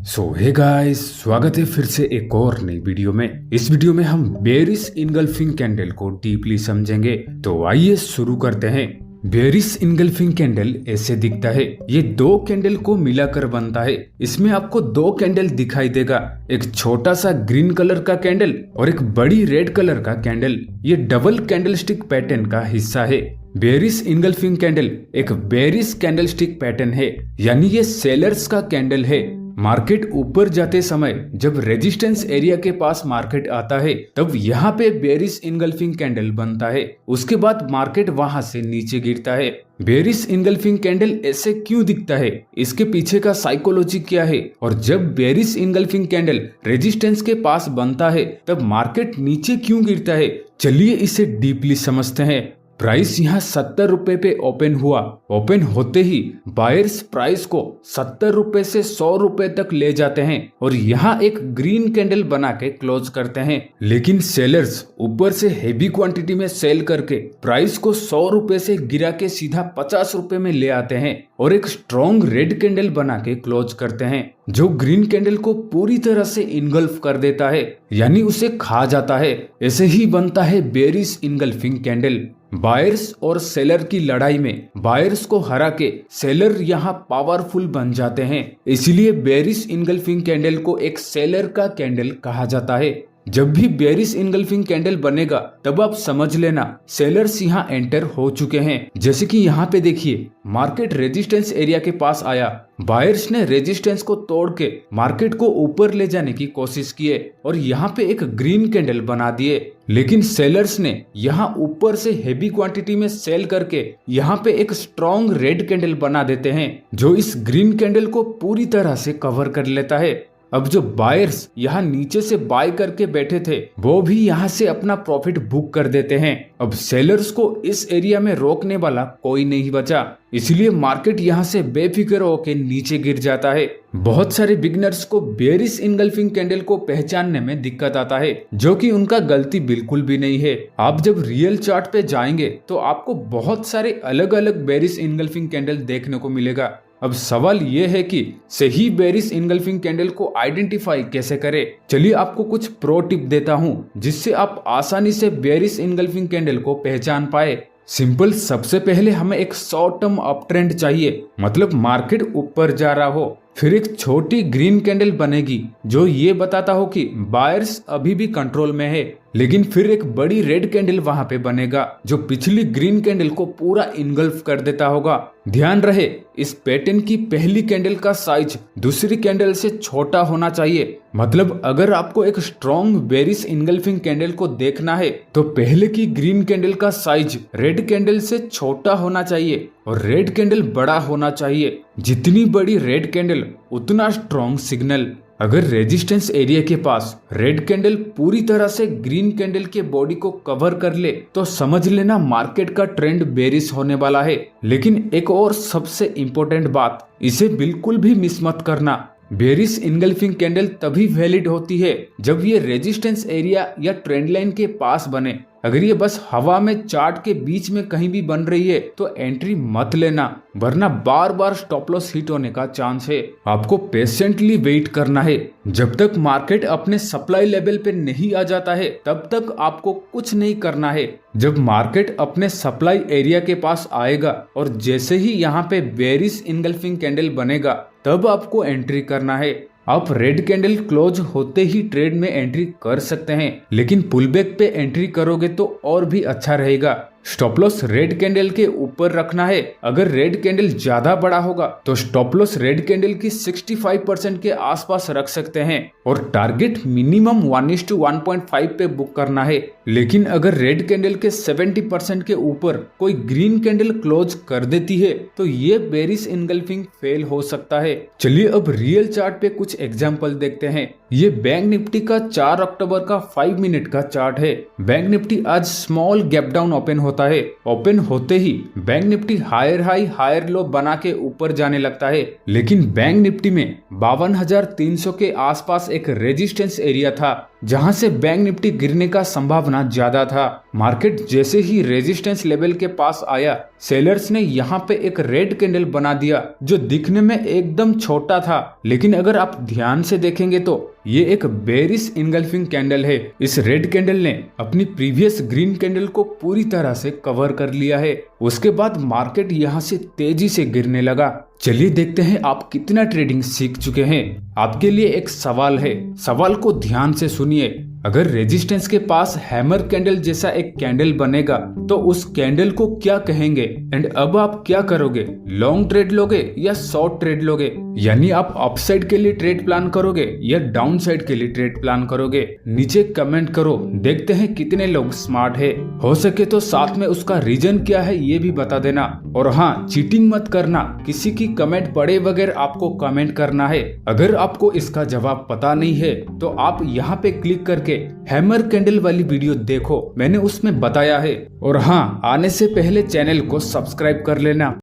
Hey guys, स्वागत है फिर से एक और नई वीडियो में। इस वीडियो में हम बेरिस इनगल्फिंग कैंडल को डीपली समझेंगे। तो आइए शुरू करते हैं। बेरिस इनगल्फिंग कैंडल ऐसे दिखता है। ये दो कैंडल को मिलाकर बनता है। इसमें आपको दो कैंडल दिखाई देगा, एक छोटा सा ग्रीन कलर का कैंडल और एक बड़ी रेड कलर का कैंडल। ये डबल कैंडलस्टिक पैटर्न का हिस्सा है। बेरिस इनगल्फिंग कैंडल एक बेरिस कैंडलस्टिक पैटर्न है, यानी ये सेलर्स का कैंडल है। मार्केट ऊपर जाते समय जब रेजिस्टेंस एरिया के पास मार्केट आता है, तब यहाँ पे बेरिस इनगल्फिंग कैंडल बनता है। उसके बाद मार्केट वहां से नीचे गिरता है। बेरिस इनगल्फिंग कैंडल ऐसे क्यों दिखता है, इसके पीछे का साइकोलॉजी क्या है, और जब बेरिस इनगल्फिंग कैंडल रेजिस्टेंस के पास बनता है तब मार्केट नीचे क्यों गिरता है, चलिए इसे डीपली समझते हैं। प्राइस यहाँ 70 रुपए पे ओपन हुआ। ओपन होते ही बायर्स प्राइस को 70 रुपए से 100 रुपए तक ले जाते हैं और यहाँ एक ग्रीन कैंडल बना के क्लोज करते हैं। लेकिन सेलर्स ऊपर से हेवी क्वांटिटी में सेल करके प्राइस को 100 रुपए से गिरा के सीधा 50 रुपए में ले आते हैं और एक स्ट्रॉन्ग रेड कैंडल बना के क्लोज करते हैं, जो ग्रीन कैंडल को पूरी तरह से इनगल्फ कर देता है, यानी उसे खा जाता है। ऐसे ही बनता है बेरिस इनगल्फिंग कैंडल। बायर्स और सेलर की लड़ाई में बायर्स को हरा के सेलर यहाँ पावरफुल बन जाते हैं। इसलिए बेरिस इनगल्फिंग कैंडल को एक सेलर का कैंडल कहा जाता है। जब भी बेरिस इनगल्फिंग कैंडल बनेगा तब आप समझ लेना सेलर्स यहाँ एंटर हो चुके हैं। जैसे कि यहाँ पे देखिए, मार्केट रेजिस्टेंस एरिया के पास आया, बायर्स ने रेजिस्टेंस को तोड़ के मार्केट को ऊपर ले जाने की कोशिश किए और यहाँ पे एक ग्रीन कैंडल बना दिए। लेकिन सेलर्स ने यहाँ ऊपर से हेवी क्वांटिटी में सेल करके यहाँ पे एक स्ट्रॉन्ग रेड कैंडल बना देते हैं, जो इस ग्रीन कैंडल को पूरी तरह से कवर कर लेता है। अब जो बायर्स यहाँ नीचे से बाय करके बैठे थे, वो भी यहाँ से अपना प्रॉफिट बुक कर देते हैं। अब सेलर्स को इस एरिया में रोकने वाला कोई नहीं बचा, इसलिए मार्केट यहाँ से बेफिक्र होकर नीचे गिर जाता है। बहुत सारे बिगनर्स को बेरिस इनगल्फिंग कैंडल को पहचानने में दिक्कत आता है, जो कि उनका गलती बिल्कुल भी नहीं है। आप जब रियल चार्ट पे जाएंगे तो आपको बहुत सारे अलग अलग बेरिस इनगल्फिंग कैंडल देखने को मिलेगा। अब सवाल ये है कि सही बेरिस इनगल्फिंग कैंडल को आइडेंटिफाई कैसे करें। चलिए आपको कुछ प्रो टिप देता हूँ, जिससे आप आसानी से बेरिस इनगल्फिंग कैंडल को पहचान पाए। सिंपल, सबसे पहले हमें एक शॉर्ट टर्म अप ट्रेंड चाहिए, मतलब मार्केट ऊपर जा रहा हो। फिर एक छोटी ग्रीन कैंडल बनेगी जो ये बताता हो कि बायर्स अभी भी कंट्रोल में है। लेकिन फिर एक बड़ी रेड कैंडल वहां पे बनेगा जो पिछली ग्रीन कैंडल को पूरा इनगल्फ कर देता होगा। ध्यान रहे, इस पैटर्न की पहली कैंडल का साइज दूसरी कैंडल से छोटा होना चाहिए। मतलब अगर आपको एक स्ट्रॉन्ग बेरिस इनगल्फिंग कैंडल को देखना है तो पहले की ग्रीन कैंडल का साइज रेड कैंडल से छोटा होना चाहिए और रेड कैंडल बड़ा होना चाहिए। जितनी बड़ी रेड कैंडल उतना स्ट्रॉन्ग सिग्नल। अगर रेजिस्टेंस एरिया के पास रेड कैंडल पूरी तरह से ग्रीन कैंडल के बॉडी को कवर कर ले तो समझ लेना मार्केट का ट्रेंड बेरिस होने वाला है। लेकिन एक और सबसे इम्पोर्टेंट बात, इसे बिल्कुल भी मिस मत करना। बेरिस इनगल्फिंग कैंडल तभी वैलिड होती है जब ये रेजिस्टेंस एरिया या ट्रेंड लाइन के पास बने। अगर ये बस हवा में चार्ट के बीच में कहीं भी बन रही है तो एंट्री मत लेना, वरना बार बार स्टॉप लॉस हिट होने का चांस है। आपको पेशेंटली वेट करना है। जब तक मार्केट अपने सप्लाई लेवल पे नहीं आ जाता है तब तक आपको कुछ नहीं करना है। जब मार्केट अपने सप्लाई एरिया के पास आएगा और जैसे ही यहाँ पे बेरिस इनगल्फिंग कैंडल बनेगा तब आपको एंट्री करना है। आप रेड कैंडल क्लोज होते ही ट्रेड में एंट्री कर सकते हैं, लेकिन पुलबैक पे एंट्री करोगे तो और भी अच्छा रहेगा। स्टॉप लॉस रेड कैंडल के ऊपर रखना है। अगर रेड कैंडल ज्यादा बड़ा होगा तो स्टॉप लॉस रेड कैंडल की 65% के आसपास रख सकते हैं और टारगेट मिनिमम 1:1.5 पे बुक करना है। लेकिन अगर रेड कैंडल के 70% के ऊपर कोई ग्रीन कैंडल क्लोज कर देती है तो ये बेरिस इनगल्फिंग फेल हो सकता है। चलिए अब रियल चार्ट पे कुछ एग्जांपल देखते हैं। ये बैंक निफ्टी का 4 अक्टूबर का 5 मिनट का चार्ट है। बैंक निफ्टी आज स्मॉल गैप डाउन ओपन होता है। ओपन होते ही Bank Nifty higher high higher low बना के ऊपर जाने लगता है, लेकिन बैंक निफ्टी में 52,300 के आसपास एक रेजिस्टेंस एरिया था जहां से बैंक निफ्टी गिरने का संभावना ज्यादा था। मार्केट जैसे ही रेजिस्टेंस लेवल के पास आया, सेलर्स ने यहाँ पे एक रेड कैंडल बना दिया जो दिखने में एकदम छोटा था, लेकिन अगर आप ध्यान से देखेंगे तो ये एक बेरिश इनगल्फिंग कैंडल है। इस रेड कैंडल ने अपनी प्रीवियस ग्रीन कैंडल को पूरी तरह से कवर कर लिया है। उसके बाद मार्केट यहाँ से तेजी से गिरने लगा। चलिए देखते हैं आप कितना ट्रेडिंग सीख चुके हैं। आपके लिए एक सवाल है, सवाल को ध्यान से सुनिए। अगर रेजिस्टेंस के पास हैमर कैंडल जैसा एक कैंडल बनेगा तो उस कैंडल को क्या कहेंगे, एंड अब आप क्या करोगे? लॉन्ग ट्रेड लोगे या शॉर्ट ट्रेड लोगे? यानी आप अपसाइड के लिए ट्रेड प्लान करोगे या डाउन साइड के लिए ट्रेड प्लान करोगे? नीचे कमेंट करो, देखते हैं कितने लोग स्मार्ट है। हो सके तो साथ में उसका रीजन क्या है ये भी बता देना। और हाँ, चीटिंग मत करना, किसी की कमेंट पढ़े बगैर आपको कमेंट करना है। अगर आपको इसका जवाब पता नहीं है तो आप यहाँ पे क्लिक करके हैमर कैंडल वाली वीडियो देखो, मैंने उसमें बताया है। और हाँ, आने से पहले चैनल को सब्सक्राइब कर लेना।